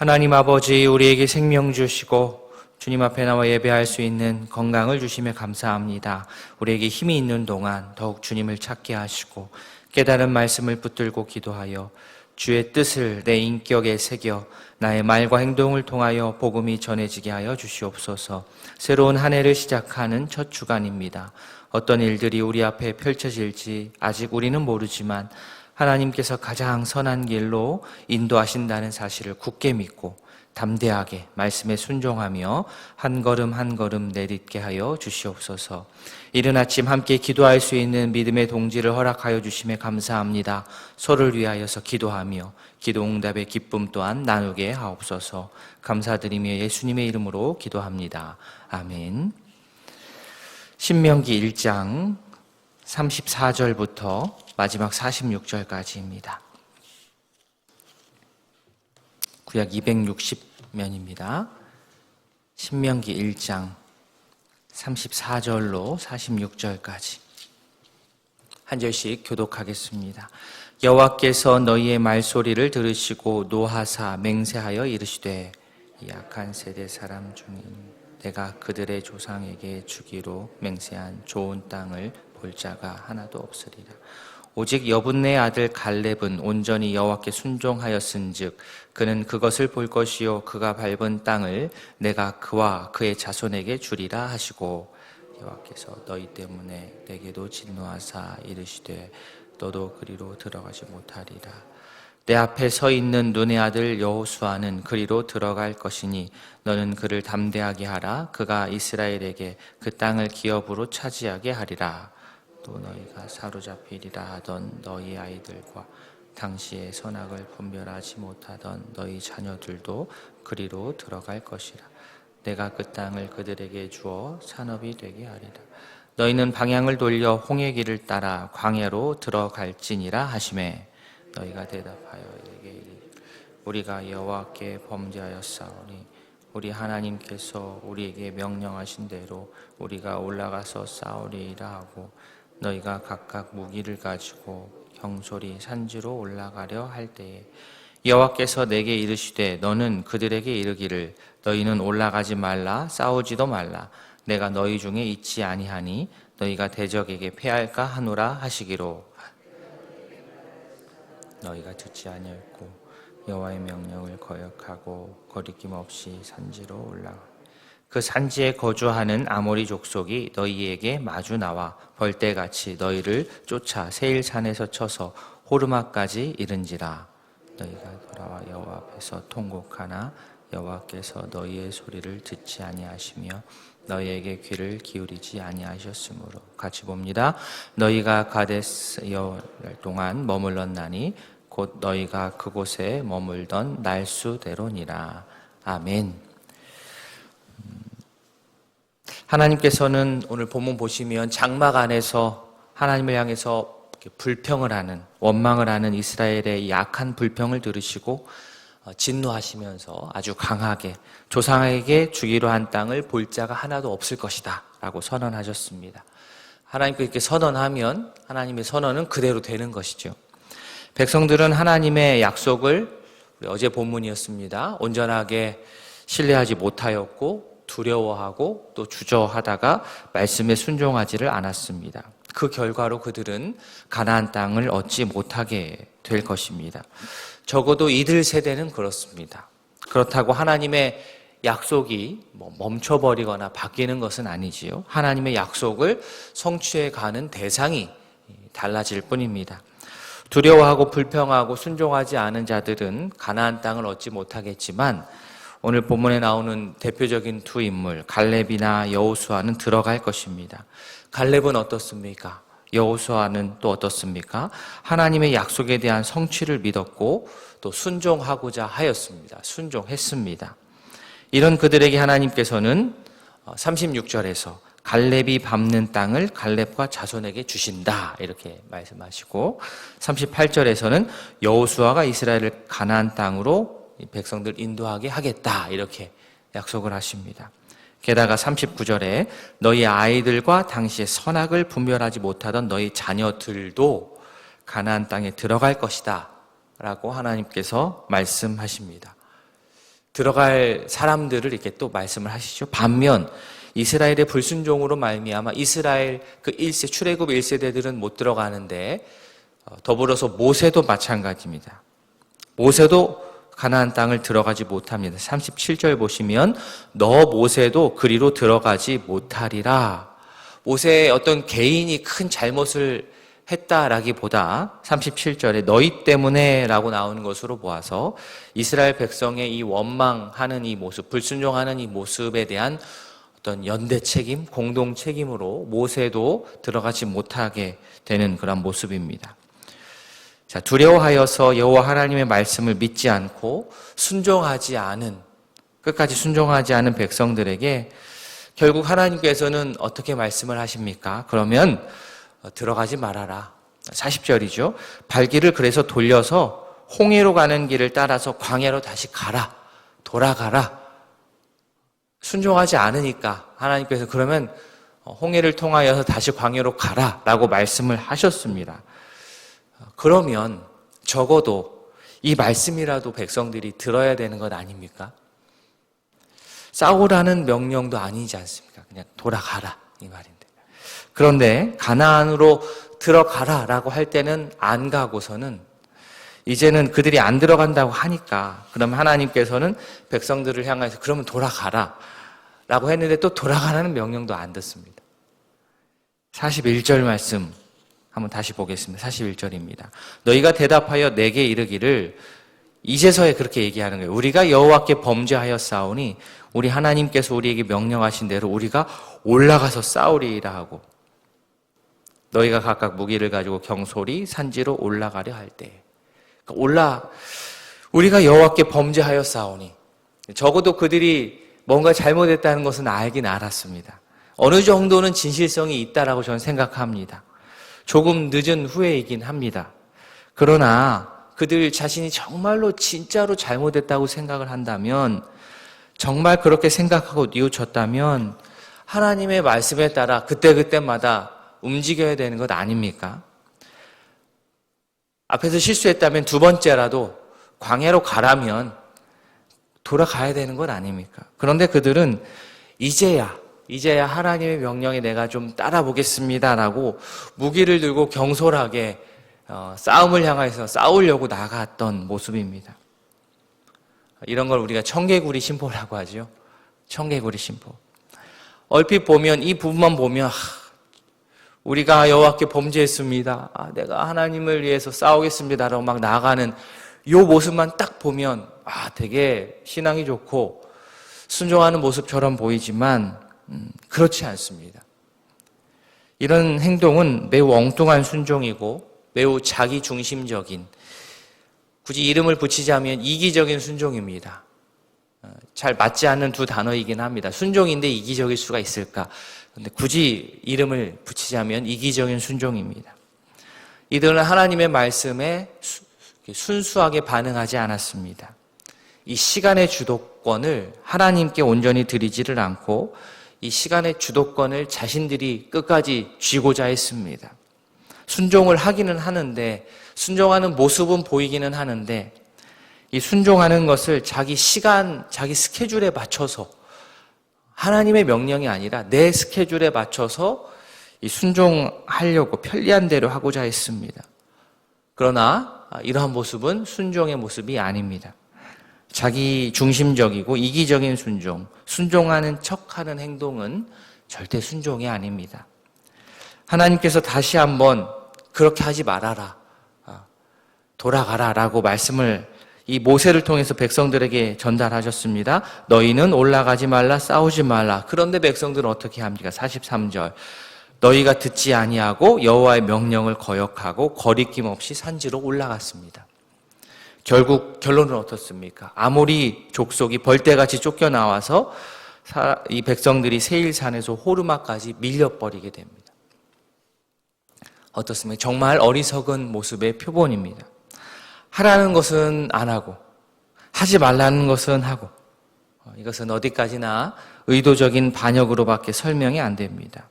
하나님 아버지, 우리에게 생명 주시고 주님 앞에 나와 예배할 수 있는 건강을 주시며 감사합니다. 우리에게 힘이 있는 동안 더욱 주님을 찾게 하시고 깨달은 말씀을 붙들고 기도하여 주의 뜻을 내 인격에 새겨 나의 말과 행동을 통하여 복음이 전해지게 하여 주시옵소서. 새로운 한 해를 시작하는 첫 주간입니다. 어떤 일들이 우리 앞에 펼쳐질지 아직 우리는 모르지만 하나님께서 가장 선한 길로 인도하신다는 사실을 굳게 믿고 담대하게 말씀에 순종하며 한 걸음 한 걸음 내딛게 하여 주시옵소서. 이른 아침 함께 기도할 수 있는 믿음의 동지를 허락하여 주심에 감사합니다. 서로를 위하여서 기도하며 기도 응답의 기쁨 또한 나누게 하옵소서. 감사드리며 예수님의 이름으로 기도합니다. 아멘. 신명기 1장 34절부터 마지막 46절까지입니다. 구약 260면입니다. 신명기 1장 34절로 46절까지 한 절씩 교독하겠습니다. 여호와께서 너희의 말소리를 들으시고 노하사 맹세하여 이르시되 이 악한 세대 사람 중인 내가 그들의 조상에게 주기로 맹세한 좋은 땅을 볼 자가 하나도 없으리라. 오직 여분네 아들 갈렙은 온전히 여호와께 순종하였은즉 그는 그것을 볼 것이요 그가 밟은 땅을 내가 그와 그의 자손에게 주리라 하시고 여호와께서 너희 때문에 내게도 진노하사 이르시되 너도 그리로 들어가지 못하리라. 내 앞에 서 있는 눈의 아들 여호수아는 그리로 들어갈 것이니 너는 그를 담대하게 하라. 그가 이스라엘에게 그 땅을 기업으로 차지하게 하리라. 또 너희가 사로잡히리라 하던 너희 아이들과 당시의 선악을 분별하지 못하던 너희 자녀들도 그리로 들어갈 것이라. 내가 그 땅을 그들에게 주어 산업이 되게 하리라. 너희는 방향을 돌려 홍해 길을 따라 광야로 들어갈지니라 하시매 너희가 대답하여 이르기를 우리가 여호와께 범죄하였사오니 우리 하나님께서 우리에게 명령하신 대로 우리가 올라가서 싸우리이라 하고 너희가 각각 무기를 가지고 형솔이 산지로 올라가려 할 때에 여호와께서 내게 이르시되 너는 그들에게 이르기를 너희는 올라가지 말라 싸우지도 말라 내가 너희 중에 있지 아니하니 너희가 대적에게 패할까 하노라 하시기로 너희가 듣지 아니하였고 여호와의 명령을 거역하고 거리낌 없이 산지로 올라가 그 산지에 거주하는 아모리 족속이 너희에게 마주 나와 벌떼같이 너희를 쫓아 세일산에서 쳐서 호르마까지 이른지라. 너희가 돌아와 여호와 앞에서 통곡하나 여호와께서 너희의 소리를 듣지 아니하시며 너희에게 귀를 기울이지 아니하셨으므로. 같이 봅니다. 너희가 가데스 여호와 동안 머물렀나니 곧 너희가 그곳에 머물던 날수대로니라. 아멘. 하나님께서는 오늘 본문 보시면 장막 안에서 하나님을 향해서 불평을 하는 원망을 하는 이스라엘의 약한 불평을 들으시고 진노하시면서 아주 강하게 조상에게 주기로 한 땅을 볼 자가 하나도 없을 것이다 라고 선언하셨습니다. 하나님께 이렇게 선언하면 하나님의 선언은 그대로 되는 것이죠. 백성들은 하나님의 약속을 우리 어제 본문이었습니다. 온전하게 신뢰하지 못하였고 두려워하고 또 주저하다가 말씀에 순종하지를 않았습니다. 그 결과로 그들은 가나안 땅을 얻지 못하게 될 것입니다. 적어도 이들 세대는 그렇습니다. 그렇다고 하나님의 약속이 멈춰버리거나 바뀌는 것은 아니지요. 하나님의 약속을 성취해 가는 대상이 달라질 뿐입니다. 두려워하고 불평하고 순종하지 않은 자들은 가나안 땅을 얻지 못하겠지만 오늘 본문에 나오는 대표적인 두 인물 갈렙이나 여호수아는 들어갈 것입니다. 갈렙은 어떻습니까? 여호수아는 또 어떻습니까? 하나님의 약속에 대한 성취를 믿었고 또 순종하고자 하였습니다. 순종했습니다. 이런 그들에게 하나님께서는 36절에서 갈렙이 밟는 땅을 갈렙과 자손에게 주신다 이렇게 말씀하시고 38절에서는 여호수아가 이스라엘을 가나안 땅으로 백성들 인도하게 하겠다 이렇게 약속을 하십니다. 게다가 39절에 너희 아이들과 당시의 선악을 분별하지 못하던 너희 자녀들도 가나안 땅에 들어갈 것이다 라고 하나님께서 말씀하십니다. 들어갈 사람들을 이렇게 또 말씀을 하시죠. 반면 이스라엘의 불순종으로 말미암아 이스라엘 그 1세 출애굽 1세대들은 못 들어가는데 더불어서 모세도 마찬가지입니다. 모세도 가나안 땅을 들어가지 못합니다. 37절 보시면 너 모세도 그리로 들어가지 못하리라. 모세의 어떤 개인이 큰 잘못을 했다라기보다 37절에 너희 때문에 라고 나오는 것으로 보아서 이스라엘 백성의 이 원망하는 이 모습, 불순종하는 이 모습에 대한 어떤 연대 책임, 공동 책임으로 모세도 들어가지 못하게 되는 그런 모습입니다. 자, 두려워하여서 여호와 하나님의 말씀을 믿지 않고 끝까지 순종하지 않은 백성들에게 결국 하나님께서는 어떻게 말씀을 하십니까? 그러면 들어가지 말아라. 40절이죠. 발길을 그래서 돌려서 홍해로 가는 길을 따라서 광야로 다시 가라. 돌아가라. 순종하지 않으니까 하나님께서 그러면 홍해를 통하여서 다시 광야로 가라 라고 말씀을 하셨습니다. 그러면 적어도 이 말씀이라도 백성들이 들어야 되는 것 아닙니까? 싸우라는 명령도 아니지 않습니까? 그냥 돌아가라 이 말인데. 그런데 가나안으로 들어가라 라고 할 때는 안 가고서는 이제는 그들이 안 들어간다고 하니까 그러면 하나님께서는 백성들을 향해서 그러면 돌아가라 라고 했는데 또 돌아가라는 명령도 안 듣습니다. 41절 말씀 한번 다시 보겠습니다. 41절입니다. 너희가 대답하여 내게 이르기를 이제서야 그렇게 얘기하는 거예요. 우리가 여호와께 범죄하였사오니 우리 하나님께서 우리에게 명령하신 대로 우리가 올라가서 싸우리이라 하고 너희가 각각 무기를 가지고 경솔히 산지로 올라가려 할 때 우리가 여호와께 범죄하였사오니 적어도 그들이 뭔가 잘못했다는 것은 알긴 알았습니다. 어느 정도는 진실성이 있다라고 저는 생각합니다. 조금 늦은 후에이긴 합니다. 그러나 그들 자신이 정말로 진짜로 잘못했다고 생각을 한다면 정말 그렇게 생각하고 뉘우쳤다면 하나님의 말씀에 따라 그때그때마다 움직여야 되는 것 아닙니까? 앞에서 실수했다면 두 번째라도 광야로 가라면 돌아가야 되는 것 아닙니까? 그런데 그들은 이제야 하나님의 명령에 내가 좀 따라보겠습니다라고 무기를 들고 경솔하게 싸움을 향해서 싸우려고 나갔던 모습입니다. 이런 걸 우리가 청개구리 심보라고 하죠. 청개구리 심보. 얼핏 보면 이 부분만 보면 우리가 여호와께 범죄했습니다. 내가 하나님을 위해서 싸우겠습니다라고 막 나가는 이 모습만 딱 보면 되게 신앙이 좋고 순종하는 모습처럼 보이지만 그렇지 않습니다. 이런 행동은 매우 엉뚱한 순종이고 매우 자기중심적인, 굳이 이름을 붙이자면 이기적인 순종입니다. 잘 맞지 않는 두 단어이긴 합니다. 순종인데 이기적일 수가 있을까? 그런데 굳이 이름을 붙이자면 이기적인 순종입니다. 이들은 하나님의 말씀에 순수하게 반응하지 않았습니다. 이 시간의 주도권을 하나님께 온전히 드리지를 않고 이 시간의 주도권을 자신들이 끝까지 쥐고자 했습니다. 순종을 하기는 하는데, 순종하는 모습은 보이기는 하는데, 이 순종하는 것을 자기 시간, 자기 스케줄에 맞춰서 하나님의 명령이 아니라 내 스케줄에 맞춰서 이 순종하려고 편리한 대로 하고자 했습니다. 그러나 이러한 모습은 순종의 모습이 아닙니다. 자기 중심적이고 이기적인 순종, 순종하는 척하는 행동은 절대 순종이 아닙니다. 하나님께서 다시 한번 그렇게 하지 말아라, 돌아가라 라고 말씀을 이 모세를 통해서 백성들에게 전달하셨습니다. 너희는 올라가지 말라, 싸우지 말라. 그런데 백성들은 어떻게 합니까? 43절. 너희가 듣지 아니하고 여호와의 명령을 거역하고 거리낌 없이 산지로 올라갔습니다. 결국 결론은 어떻습니까? 아모리 족속이 벌떼같이 쫓겨나와서 이 백성들이 세일산에서 호르마까지 밀려버리게 됩니다. 어떻습니까? 정말 어리석은 모습의 표본입니다. 하라는 것은 안 하고 하지 말라는 것은 하고, 이것은 어디까지나 의도적인 반역으로밖에 설명이 안 됩니다.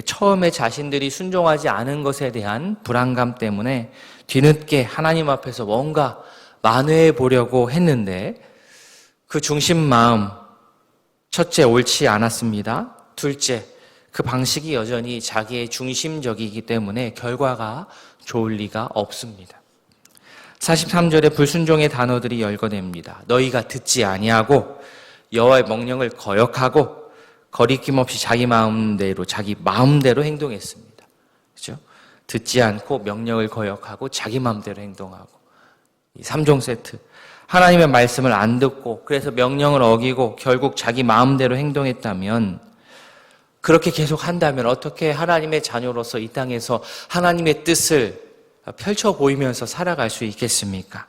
처음에 자신들이 순종하지 않은 것에 대한 불안감 때문에 뒤늦게 하나님 앞에서 뭔가 만회해 보려고 했는데 그 중심 마음, 첫째, 옳지 않았습니다. 둘째, 그 방식이 여전히 자기의 중심적이기 때문에 결과가 좋을 리가 없습니다. 43절에 불순종의 단어들이 열거됩니다. 너희가 듣지 아니하고 여호와의 명령을 거역하고 거리낌 없이 자기 마음대로 행동했습니다. 그렇죠? 듣지 않고 명령을 거역하고 자기 마음대로 행동하고 이 3종 세트. 하나님의 말씀을 안 듣고 그래서 명령을 어기고 결국 자기 마음대로 행동했다면, 그렇게 계속 한다면 어떻게 하나님의 자녀로서 이 땅에서 하나님의 뜻을 펼쳐 보이면서 살아갈 수 있겠습니까?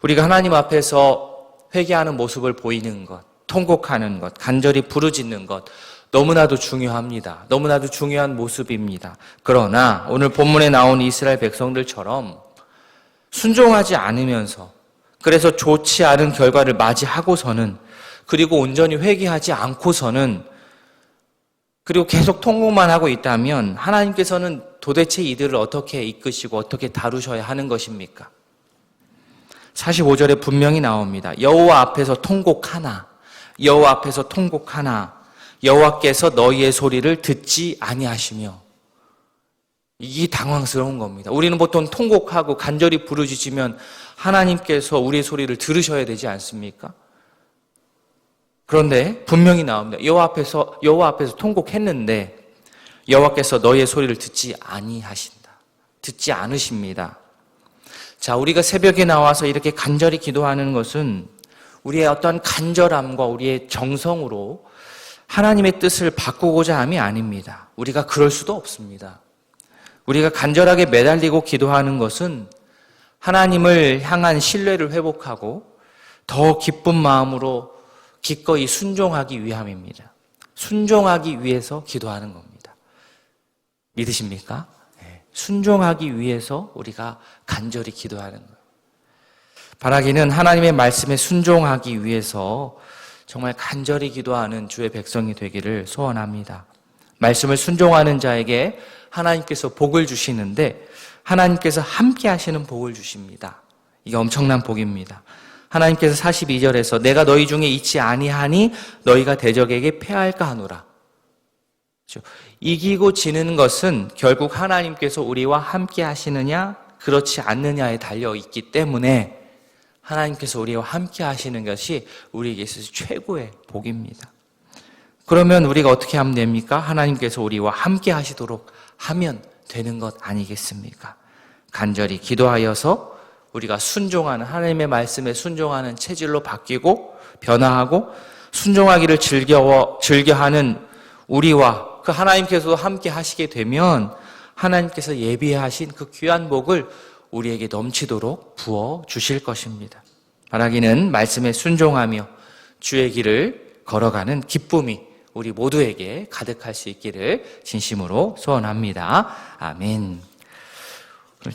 우리가 하나님 앞에서 회개하는 모습을 보이는 것, 통곡하는 것, 간절히 부르짖는 것 너무나도 중요합니다. 너무나도 중요한 모습입니다. 그러나 오늘 본문에 나온 이스라엘 백성들처럼 순종하지 않으면서, 그래서 좋지 않은 결과를 맞이하고서는, 그리고 온전히 회개하지 않고서는, 그리고 계속 통곡만 하고 있다면 하나님께서는 도대체 이들을 어떻게 이끄시고 어떻게 다루셔야 하는 것입니까? 45절에 분명히 나옵니다. 여호와 앞에서 통곡하나, 여호와 앞에서 통곡하나, 여호와께서 너희의 소리를 듣지 아니하시며. 이게 당황스러운 겁니다. 우리는 보통 통곡하고 간절히 부르짖으면 하나님께서 우리의 소리를 들으셔야 되지 않습니까? 그런데 분명히 나옵니다. 여호와 앞에서 통곡했는데 여호와께서 너희의 소리를 듣지 아니하신다. 듣지 않으십니다. 자, 우리가 새벽에 나와서 이렇게 간절히 기도하는 것은 우리의 어떤 간절함과 우리의 정성으로 하나님의 뜻을 바꾸고자 함이 아닙니다. 우리가 그럴 수도 없습니다. 우리가 간절하게 매달리고 기도하는 것은 하나님을 향한 신뢰를 회복하고 더 기쁜 마음으로 기꺼이 순종하기 위함입니다. 순종하기 위해서 기도하는 겁니다. 믿으십니까? 네. 순종하기 위해서 우리가 간절히 기도하는 거예요. 바라기는 하나님의 말씀에 순종하기 위해서 정말 간절히 기도하는 주의 백성이 되기를 소원합니다. 말씀을 순종하는 자에게 하나님께서 복을 주시는데 하나님께서 함께 하시는 복을 주십니다. 이게 엄청난 복입니다. 하나님께서 42절에서 내가 너희 중에 있지 아니하니 너희가 대적에게 패할까 하노라. 그렇죠? 이기고 지는 것은 결국 하나님께서 우리와 함께 하시느냐 그렇지 않느냐에 달려 있기 때문에 하나님께서 우리와 함께 하시는 것이 우리에게 있어서 최고의 복입니다. 그러면 우리가 어떻게 하면 됩니까? 하나님께서 우리와 함께 하시도록 하면 되는 것 아니겠습니까? 간절히 기도하여서 우리가 순종하는, 하나님의 말씀에 순종하는 체질로 바뀌고 변화하고 순종하기를 즐겨하는 우리와 그 하나님께서도 함께 하시게 되면 하나님께서 예비하신 그 귀한 복을 우리에게 넘치도록 부어 주실 것입니다. 바라기는 말씀에 순종하며 주의 길을 걸어가는 기쁨이 우리 모두에게 가득할 수 있기를 진심으로 소원합니다. 아멘.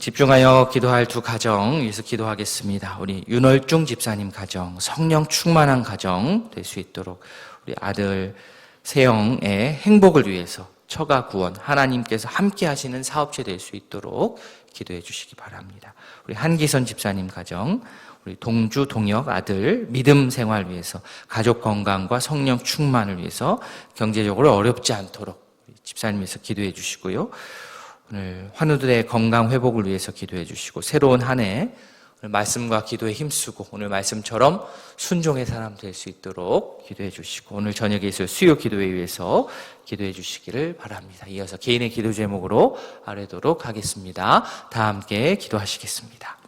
집중하여 기도할 두 가정 위해서 기도하겠습니다. 우리 윤월중 집사님 가정, 성령 충만한 가정 될 수 있도록, 우리 아들 세영의 행복을 위해서 처가 구원, 하나님께서 함께 하시는 사업체 될 수 있도록 기도해 주시기 바랍니다. 우리 한기선 집사님 가정, 우리 동주 동혁 아들 믿음 생활 위해서, 가족 건강과 성령 충만을 위해서 경제적으로 어렵지 않도록 집사님께서 기도해 주시고요. 오늘 환우들의 건강 회복을 위해서 기도해 주시고, 새로운 한 해 오늘 말씀과 기도에 힘쓰고 오늘 말씀처럼 순종의 사람 될 수 있도록 기도해 주시고, 오늘 저녁에 있을 수요 기도회 위해서 기도해 주시기를 바랍니다. 이어서 개인의 기도 제목으로 아뢰도록 하겠습니다. 다 함께 기도하시겠습니다.